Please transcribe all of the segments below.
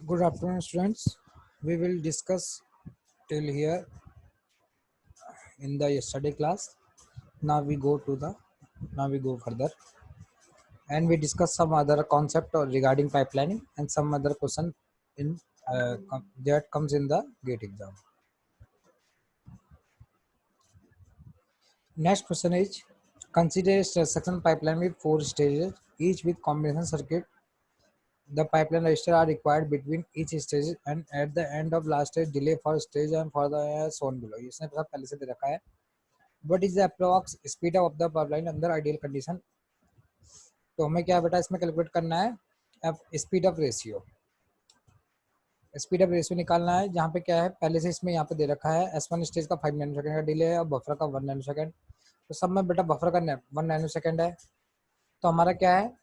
Good afternoon, students. We will discuss till here in the yesterday class. Now we go further, and we discuss some other concept regarding pipelining and some other question in that comes in the GATE exam. Next question is: consider a section pipeline with 4 stages, each with combination circuit. The pipeline register are required between each stage, and at the end of last stage, delay for stage and for the shown below. इसने पहले से दे रखा है. What is the approx speed of the pipeline under ideal condition? तो हमें क्या बेटा इसमें कैलकुलेट करना है. अब स्पीड ऑफ रेशियो निकालना है, जहाँ पे क्या है पहले से इसमें यहाँ पे दे रखा है S1 स्टेज का 5 नैनो सेकंड का डिले है और बफर का 1 नैनो सेकंड. तो सब में बेटा बफर का 1 नैनो सेकंड है. तो हमारा क्या है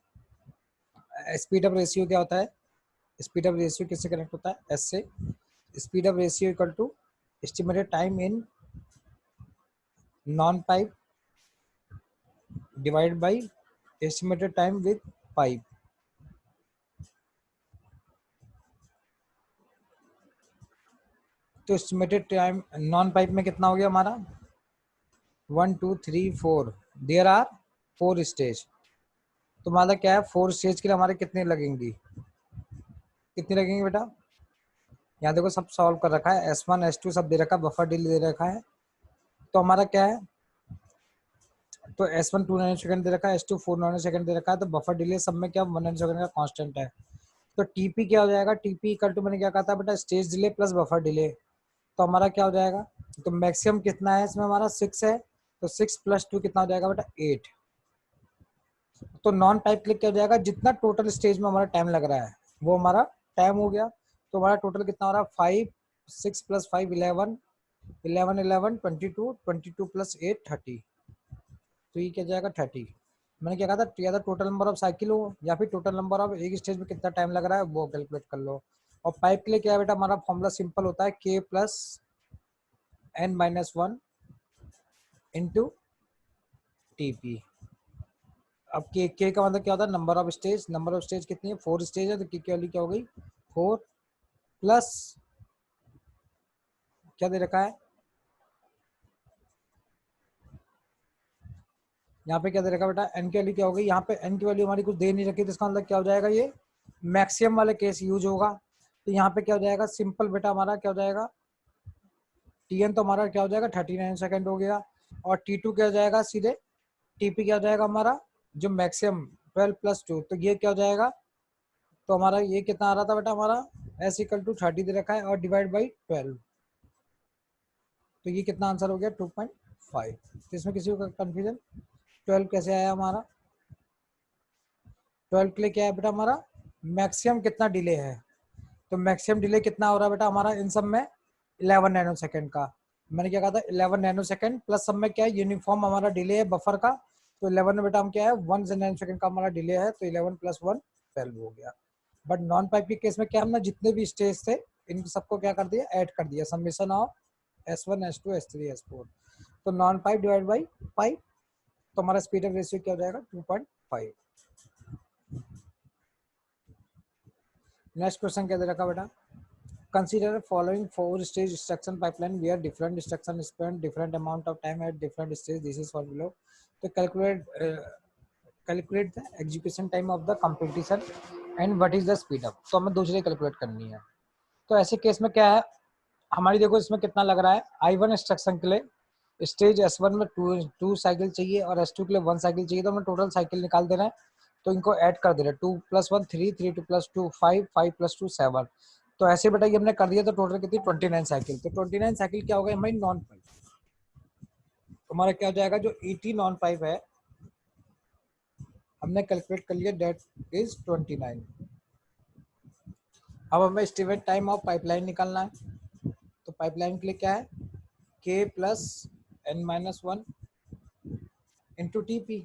स्पीड ऑफ रेशियो क्या होता है. स्पीड ऑफ रेशियो किससे कनेक्ट होता है, एस से. Speed of ratio equal to estimated time in non pipe divide by estimated time with pipe. तो एस्टिमेटेड टाइम नॉन पाइप में कितना हो गया हमारा 1 2 3 4. There are 4 stage. तो हमारा क्या है 4 स्टेज के लिए हमारे कितनी लगेंगी बेटा. यहाँ देखो सब सॉल्व कर रखा है, S1 S2 सब दे रखा है, बफर डिले दे रखा है. तो हमारा क्या है, तो S1 2 नैनो सेकंड दे रखा है, S2 4 नैनो सेकंड दे रखा है. तो बफर डिले सब में क्या 1 नैनो सेकंड का कांस्टेंट है. तो TP क्या हो जाएगा, TP इक्वल टू मैंने क्या कहा था बेटा stage delay plus buffer delay. तो हमारा क्या हो जाएगा, तो मैक्सिमम कितना है इसमें हमारा 6 है. तो 6 + 2 कितना हो जाएगा बेटा 8. तो नॉन पाइप क्लिक क्या हो जाएगा, जितना टोटल स्टेज में हमारा टाइम लग रहा है वो हमारा टाइम हो गया. तो हमारा टोटल कितना हो रहा है 5 6 + 5 11 11 11 22 22 + 8 30. तो ये क्या जाएगा 30. मैंने क्या कहा था, या तो टोटल नंबर ऑफ साइकिल हो या फिर टोटल नंबर ऑफ एक स्टेज में कितना टाइम लग रहा है वो कैलकुलेट कर लो. और पाइप के लिए क्या है बेटा, हमारा फॉर्मूला सिंपल होता है K + n-1 इंटू TP. अब के का मतलब क्या होता है, number of stage. Number of stage कितनी है 4 स्टेज है. तो के की वैल्यू क्या हो गई 4 प्लस क्या दे रखा है, यहाँ पे क्या दे रखा है बेटा एन की वैल्यू क्या हो गई. यहाँ पे एन की वैल्यू हमारी कुछ दे नहीं रखी, तो इसका मतलब क्या हो जाएगा, ये मैक्सिमम वाले केस यूज होगा. तो यहाँ पे क्या हो जाएगा सिंपल बेटा, हमारा क्या हो जाएगा TN तो हमारा क्या हो जाएगा 39 सेकंड हो गया. और T2 क्या हो जाएगा सीधे, TP क्या हो जाएगा हमारा जो मैक्सिमम 12 + 2. तो ये क्या हो जाएगा, तो हमारा ये कितना आ रहा था बेटा, हमारा S = 30 दे रखा है और डिवाइड बाई 12. तो ये कितना आंसर हो गया 2.5. तो इसमें किसी को कंफ्यूजन 12 कैसे आया हमारा. 12 के लिए क्या है बेटा हमारा मैक्सिमम कितना डिले है. तो मैक्सिमम डिले कितना हो रहा है बेटा हमारा इन सब में 11 नैनो सेकंड का. मैंने क्या कहा था 11 नैनो सेकंड प्लस सब में क्या है यूनिफॉर्म हमारा डिले है बफर का. तो 11 में बेटा हम क्या है 1 नैनो सेकंड का हमारा डिले है. तो 11 + 1 12 हो गया. बट नॉन पाइप के केस में क्या हमने जितने भी स्टेज थे इन सबको क्या कर दिया ऐड कर दिया, summation of S1 S2 S3 S4. तो non pipe divide by pipe. तो हमारा स्पीड ऑफ रेशियो क्या हो जाएगा 2.5. नेक्स्ट क्वेश्चन क्या दे रखा बेटा, consider following 4 stage instruction pipeline where different instruction spend different amount of time at different stage. This is for below. तो calculate the execution time of the competition and what is the speed up. तो हमें दूसरी calculate करनी है. तो ऐसे case में क्या है हमारी, देखो इसमें कितना लग रहा है I1 इंस्ट्रक्शन के लिए स्टेज S1 में 2 साइकिल चाहिए और S2 के लिए 1 साइकिल चाहिए. तो हमें टोटल साइकिल निकाल देना है. तो इनको ऐड कर दे रहे हैं 2 + 1 3 3 2 + 2 5 5 + 2 7. तो ऐसे बेटा ये हमने कर दिया. तो टोटल कितनी 29 साइकिल. तो 29 साइकिल क्या हो गई हमारी नॉन पाइप. तो हमारा क्या हो जाएगा जो ET नॉन पाइप है हमने कैलकुलेट कर लिया, डेट इज 29. अब हमें एस्टिमेट टाइम ऑफ पाइपलाइन निकालना है. तो पाइपलाइन के लिए क्या है K + n-1 इंटू TP.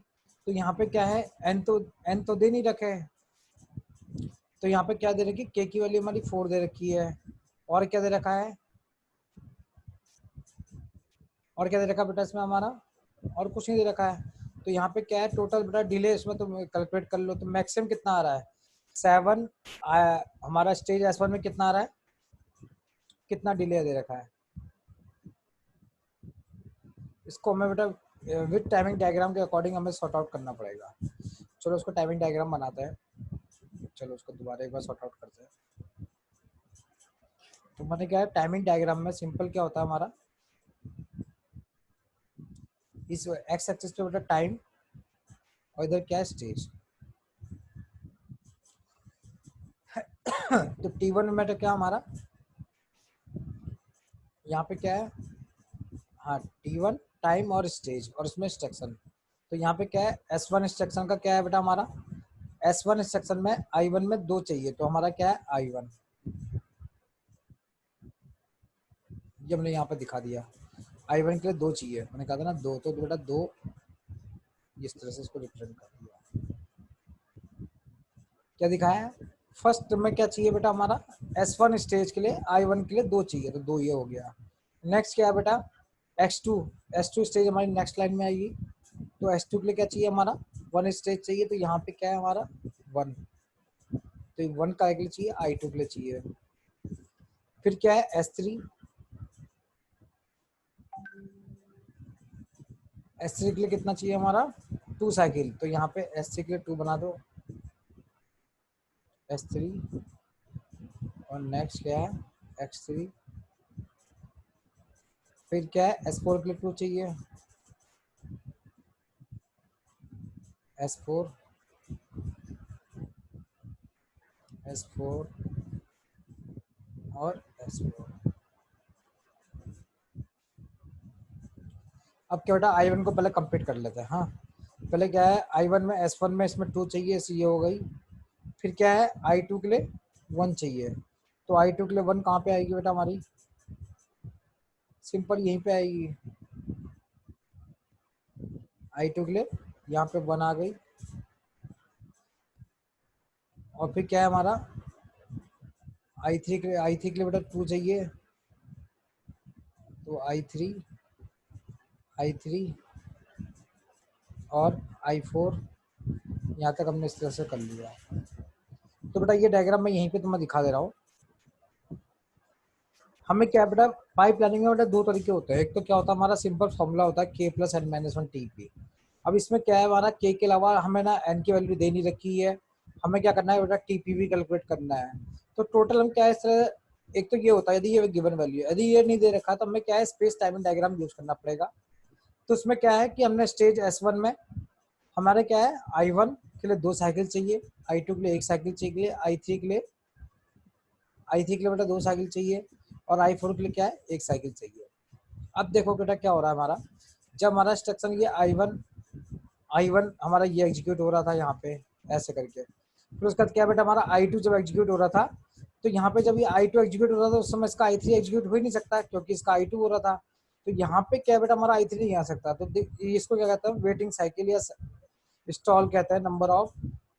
तो यहाँ पे क्या है n तो दे नहीं रखे है. तो यहाँ पे क्या दे रखी K की वैल्यू हमारी 4 दे रखी है. और क्या दे रखा है, और क्या दे रखा बेटा इसमें हमारा, और कुछ नहीं दे रखा है. तो यहाँ पे क्या है टोटल बेटा डिले इसमें तो कैलकुलेट कर लो. तो मैक्सिमम कितना आ रहा है 7 हमारा स्टेज S1 में कितना आ रहा है, कितना डिले दे रखा है, इसको हमें बेटा विद टाइमिंग डायग्राम के अकॉर्डिंग हमें सॉर्ट आउट करना पड़ेगा। चलो उसको टाइमिंग डायग्राम बनाते हैं, चलो उसको दोबारा एक बार सॉर्ट आउट करते हैं। तो मैंने क्या है, टाइमिंग डायग्राम में सिंपल क्या होता है हमारा, इस एक्स एक्सिस पे बेटा टाइम और इधर क्या है स्टेज। तो T1 में बेटा क्या हमारा यहाँ पे क्या है, हाँ T1 टाइम और स्टेज और उसमें इंस्ट्रक्शन। तो यहाँ पे क्या है, S1 इंस्ट्रक्शन का क्या है बेटा हमारा, S1 इंस्ट्रक्शन में I1 में 2 चाहिए, तो हमारा क्या है I1, ये हमने यहाँ पे दिखा दिया। I1 के लिए 2 चाहिए, मैंने कहा था ना 2, तो बेटा 2 इस तरह से इसको रिप्रेजेंट कर दिया। क्या दिखाया है, फर्स्ट में क्या चाहिए बेटा हमारा, S1 स्टेज के लिए I1 के लिए 2 चाहिए, तो 2 ये हो गया। नेक्स्ट क्या है बेटा X2, S2 स्टेज हमारी नेक्स्ट लाइन में आएगी, तो S2 के लिए क्या चाहिए हमारा 1 स्टेज चाहिए, तो यहाँ पे क्या है हमारा 1, तो 1 का के लिए चाहिए, I2 के लिए चाहिए। फिर क्या है S3, S3 के लिए कितना चाहिए हमारा 2 साइकिल, तो यहाँ पे S3 के लिए 2 बना दो, S3 और नेक्स्ट क्या है X3। फिर क्या है S4 के लिए 2 चाहिए, S4 S4 और S4। अब क्या बेटा I1 को पहले कंप्लीट कर लेते हैं। हाँ पहले क्या है I1 में S1 में इसमें 2 चाहिए, इसी ये हो गई। फिर क्या है I2 के लिए 1 चाहिए, तो I2 के लिए 1 कहाँ पे आएगी बेटा हमारी, सिंपल यहीं पे आएगी। I2 के लिए यहाँ पे 1 आ गई, और फिर क्या है हमारा I3 के लिए बेटा 2 चाहिए, तो I3 और I4, यहाँ तक हमने इस तरह से कर लिया। तो बेटा ये डायग्राम मैं यहीं पे तुम्हें दिखा दे रहा हूँ। हमें क्या बेटा पाइप प्लानिंग में बेटा 2 तरीके होते हैं, एक तो क्या होता है हमारा सिंपल फॉर्मूला होता है K plus n minus 1 TP। अब इसमें क्या है हमारा K के अलावा हमें ना N की वैल्यू दे नहीं रखी है, हमें क्या करना है बेटा TP भी कैलकुलेट करना है। तो टोटल हम क्या है इस तरह, एक तो ये होता है यदि ये गिवन वैल्यू है, यदि ये नहीं दे रखा तो हमें क्या है स्पेस टाइमिंग डायग्राम यूज करना पड़ेगा। तो उसमें क्या है कि हमने स्टेज S1 में हमारे क्या है I1 के लिए 2 साइकिल चाहिए, I2 के लिए 1 साइकिल चाहिए, I3 के लिए बेटा 2 साइकिल चाहिए, और I4 के लिए क्या है 1 साइकिल चाहिए। अब देखो बेटा क्या हो रहा है हमारा, जब हमारा इंस्ट्रक्शन ये I1 हमारा ये एग्जीक्यूट हो रहा था यहाँ पे ऐसे करके, फिर उसके बाद क्या बेटा हमारा I2 जब एग्जीक्यूट हो रहा था, तो यहाँ पे जब ये I2 एग्जीक्यूट हो रहा था उस समय इसका I3 एग्जीक्यूट हो ही नहीं सकता क्योंकि इसका I2 हो रहा था। तो यहाँ पे क्या बेटा हमारा I3 नहीं आ सकता, तो इसको क्या कहते हैं वेटिंग साइकिल या स्टॉल कहते हैं, नंबर ऑफ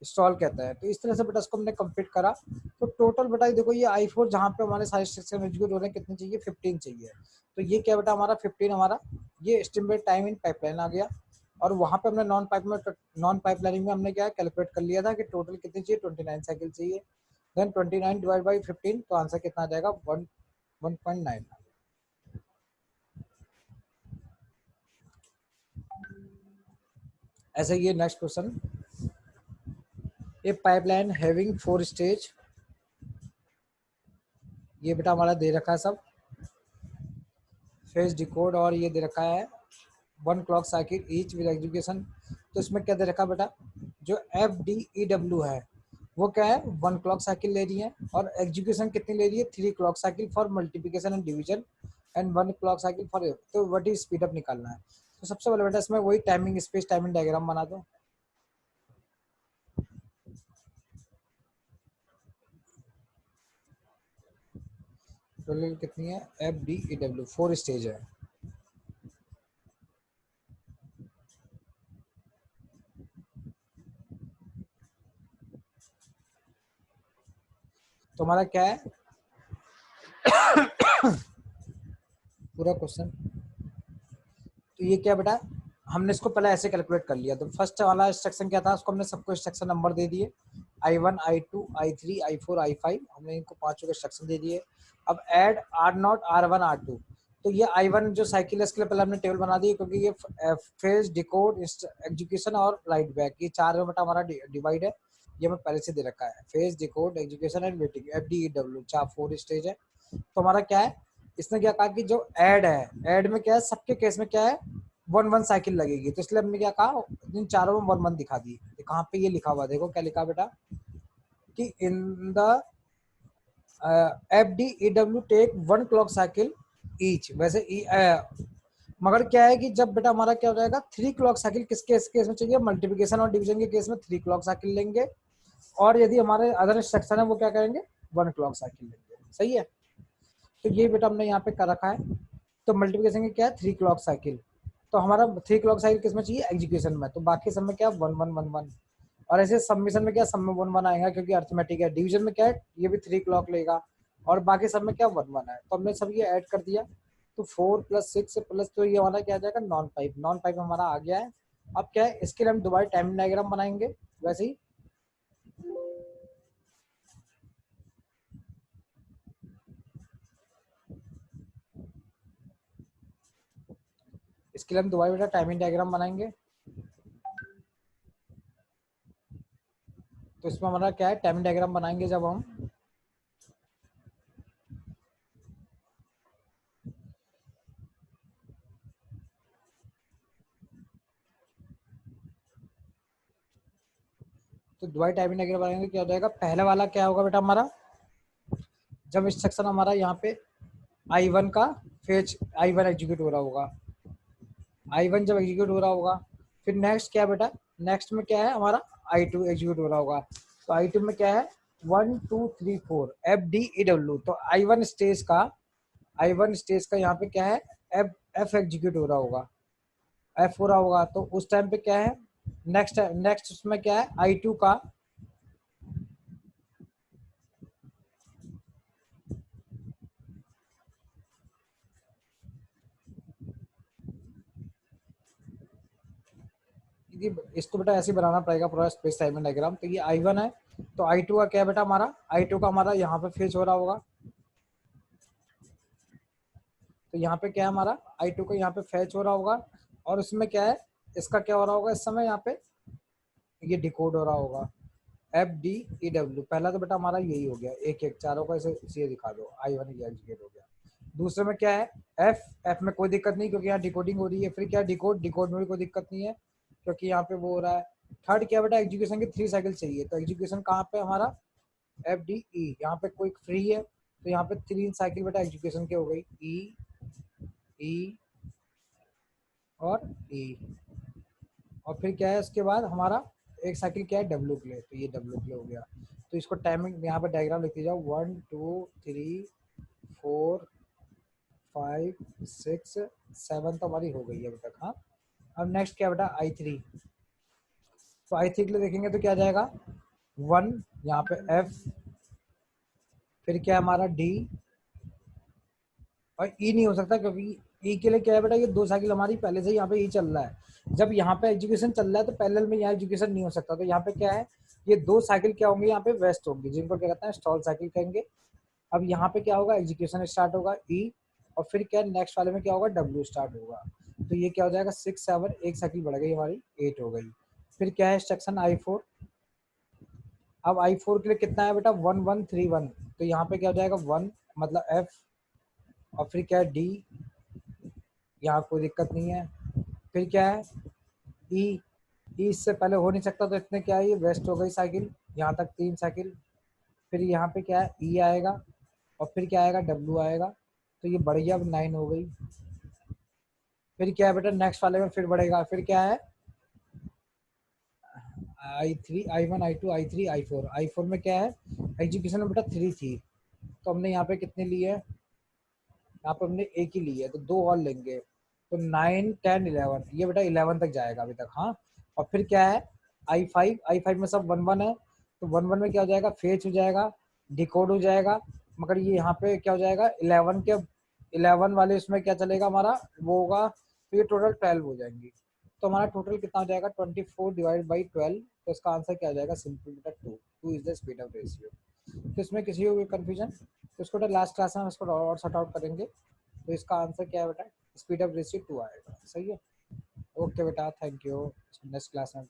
स्टॉल कहता है। तो इस तरह से बेटा इसको हमने कंप्लीट करा। तो टोटल बेटा देखो ये I4 जहाँ पे हमारे सारे सेक्शन एग्जीक्यूट हो रहे हैं कितने चाहिए 15 चाहिए, तो ये क्या बेटा हमारा 15 हमारा ये एस्टिमेट टाइम इन पाइपलाइन आ गया। और वहाँ पे हमने नॉन पाइपलाइनिंग में हमने क्या कैलकुलेट कर लिया था कि टोटल कितनी चाहिए 29 साइकिल चाहिए, देन 29 डिवाइड बाई 15, तो आंसर कितना आ जाएगा 1.9। ऐसे ये नेक्स्ट क्वेश्चन, ए पाइपलाइन हैविंग 4 स्टेज, ये बेटा हमारा दे रखा है सब फेज डिकोड, और ये दे रखा है 1 clock cycle each with execution. तो इसमें क्या दे रखा है बेटा, जो FDEW है वो क्या है 1 क्लॉक साइकिल ले रही है, और एग्जीक्यूशन कितनी ले रही है 3 clock cycle for multiplication and division and 1 clock cycle for, तो व्हाट इज स्पीड अप निकालना है। तो सबसे पहले बेटा इसमें वही टाइमिंग स्पेस टाइमिंग डायग्राम बना दो। टोटल कितनी है FDEW 4 स्टेज है। तो हमारा क्या है पूरा क्वेश्चन, तो ये क्या बेटा हमने इसको पहले ऐसे कैलकुलेट कर लिया। तो फर्स्ट वाला इंस्ट्रक्शन क्या था, उसको हमने सबको इंस्ट्रक्शन नंबर दे दिए, I1 I2 I3 I4 I5, हमने इनको पांचों के इंस्ट्रक्शन दे दिए। अब ऐड R0 R1 R2, तो ये I1 जो साइकिल है इसके लिए पहले हमने टेबल बना दी क्योंकि ये फेज, डिकोड, एग्जीक्यूशन और राइट बैक, ये चार में बटा हमारा डिवाइड है। ये हमें पहले से दे रखा है, phase, decode, execution and waiting, FDEW, चार 4 स्टेज है। तो हमारा क्या है, इसने क्या कहा कि जो ऐड है, ऐड में क्या है, सबके केस में क्या है, 1 1 साइकिल लगेगी। तो इसलिए हमने क्या कहा, इन चारों में 1 1 दिखा दी। कहाँ पे ये लिखा हुआ, देखो क्या लिखा बेटा, कि in the FDEW take 1 clock cycle each. वैसे मगर क्या है कि जब बेटा हमारा क्या हो जाएगा, 3 क्लॉक साइकिल किसके केस में चाहिए, मल्टीप्लिकेशन और डिवीजन के केस में 3 क्लॉक साइकिल लेंगे, और यदि हमारे अदर इंस्ट्रक्शन है वो क्या करेंगे, 1 क्लॉक साइकिल लेंगे। सही है, तो ये बेटा हमने यहाँ पे कर रखा है। तो मल्टीप्लिकेशन के क्या है, 3 क्लॉक साइकिल, तो हमारा 3 क्लॉक साइकिल किस में चाहिए, एग्जीक्यूशन में, तो बाकी सब में क्या 1 1 1 1। और ऐसे सबमिशन में क्या, सब में 1 1 आएगा क्योंकि अर्थमेटिक है। डिवीजन में क्या है, ये भी 3 क्लॉक लेगा, और बाकी सब में क्या 1 1 है। तो हमने सब ये ऐड कर दिया, तो 4 + 6 प्लस, तो ये हमारा क्या आ जाएगा, नॉन पाइप। नॉन पाइप हमारा आ गया है। अब क्या है, इसके लिए हम दोबारा टाइम डायग्राम बनाएंगे वैसे ही। इसके लिए हम दोबारा बेटा टाइमिंग डायग्राम बनाएंगे। तो इसमें हमारा क्या है, टाइमिंग डायग्राम बनाएंगे जब हम, तो दोबारा टाइमिंग डायग्राम बनाएंगे। क्या हो जाएगा, पहले वाला क्या होगा बेटा हमारा, जब इंस्ट्रक्शन हमारा यहाँ पे I1 का फेच, I1 एग्जीक्यूट हो रहा होगा, I1 जब एग्जीक्यूट हो रहा होगा, फिर नेक्स्ट क्या है बेटा, नेक्स्ट में क्या है हमारा, I2 एग्जीक्यूट हो रहा होगा। तो I2 में क्या है, 1 2 3 4 FDEW। तो I1 स्टेज का यहाँ पे क्या है, F एग्जीक्यूट हो रहा होगा, F हो रहा होगा। तो उस टाइम पे क्या है, नेक्स्ट उसमें क्या है, I2 का, इसको बेटा ऐसे ही बनाना पड़ेगा पूरा स्पेस टाइम डायग्राम। तो ये I1 है, तो I2 का क्या है बेटा हमारा, I2 का हमारा यहाँ पे फेच हो रहा होगा। तो यहाँ पे क्या है हमारा, I2 का यहाँ पे फैच हो रहा होगा, और उसमें क्या है, इसका क्या हो रहा होगा इस समय, यहाँ पे ये डिकोड हो रहा होगा, FDEW। पहला तो बेटा हमारा यही हो गया, एक एक चारों का ऐसे इसे दिखा दो, I1 ये एग्जीक्यूट हो गया। दूसरे में क्या है, F में कोई दिक्कत नहीं क्योंकि यहाँ डिकोडिंग हो रही है। फिर क्या है, डिकोड में भी कोई दिक्कत नहीं है क्योंकि यहाँ पे वो हो रहा है। थर्ड क्या बेटा, एग्जीक्यूशन की 3 साइकिल चाहिए। तो एग्जीक्यूशन कहाँ पे हमारा, FDE, यहाँ पे कोई फ्री है, तो यहाँ पे 3 साइकिल बेटा एग्जीक्यूशन की हो गई, E और E। और फिर क्या है उसके बाद हमारा एक साइकिल क्या है, W के लिए, तो ये W के लिए हो गया। तो इसको टाइमिंग यहाँ पर डायग्राम लिखते जाओ, 1 2 3 4 5 6 7 तो हमारी हो गई है अभी तक। हाँ, अब नेक्स्ट क्या बेटा, I3। तो I3 के लिए देखेंगे तो क्या आ जाएगा, 1, यहाँ पे F, फिर क्या है हमारा D, और E नहीं हो सकता क्योंकि E के लिए क्या है बेटा, ये 2 साइकिल हमारी पहले से यहाँ पे E चल रहा है। जब यहाँ पे एजुकेशन चल रहा है तो पैरेलल में यहाँ एजुकेशन नहीं हो सकता। तो यहाँ पे क्या है, ये 2 साइकिल क्या होंगे, यहाँ पे वेस्ट होंगी, जिनको क्या कहते हैं, स्टॉल साइकिल कहेंगे। अब यहाँ पे क्या होगा, एजुकेशन स्टार्ट होगा E, और फिर क्या नेक्स्ट वाले में क्या होगा, W स्टार्ट होगा। तो ये क्या हो जाएगा, 6 7, एक साइकिल बढ़ गई हमारी, 8 हो गई। फिर क्या है इंस्ट्रक्शन I4। अब I4 के लिए कितना है बेटा, 1 1 3 1। तो यहाँ पे क्या हो जाएगा, 1 मतलब F, और फिर क्या है D, यहाँ कोई दिक्कत नहीं है। फिर क्या है E, E इससे पहले हो नहीं सकता, तो इतने क्या है, ये वेस्ट हो गई साइकिल, यहाँ तक 3 साइकिल। फिर यहाँ पे क्या है, E आएगा, और फिर क्या आएगा, W आएगा। तो ये बढ़ गया, अब 9 हो गई। फिर क्या है बेटा, नेक्स्ट वाले में फिर बढ़ेगा, फिर क्या है, I3 I1 I2 I3 I4। I4 में क्या है, एजुकेशन में बेटा 3 थी, तो हमने यहाँ पे कितने लिए हैं, यहाँ पे हमने एक ही ली है, तो 2 और लेंगे। तो 9 10 11, ये बेटा 11 तक जाएगा अभी तक। हाँ, और फिर क्या है, I5 में सब 1 1 है, तो 1 1 में क्या हो जाएगा, फेच हो जाएगा, डिकोड हो जाएगा। मगर ये यहाँ पे क्या हो जाएगा, 11 वाले इसमें क्या चलेगा हमारा, वो होगा, तो ये टोटल 12 हो जाएंगी। तो हमारा टोटल कितना हो जाएगा, 24 डिवाइड बाई 12। तो इसका आंसर क्या हो जाएगा, सिंपल बेटा 2। 2 is the speed of ratio. तो इसमें किसी को भी कंफ्यूजन, तो इसको लास्ट क्लास में हम इसको और सॉर्ट आउट करेंगे। तो इसका आंसर क्या है बेटा, स्पीड ऑफ रेशियो 2 आएगा। सही है, ओके बेटा, थैंक यू। नेक्स्ट क्लास में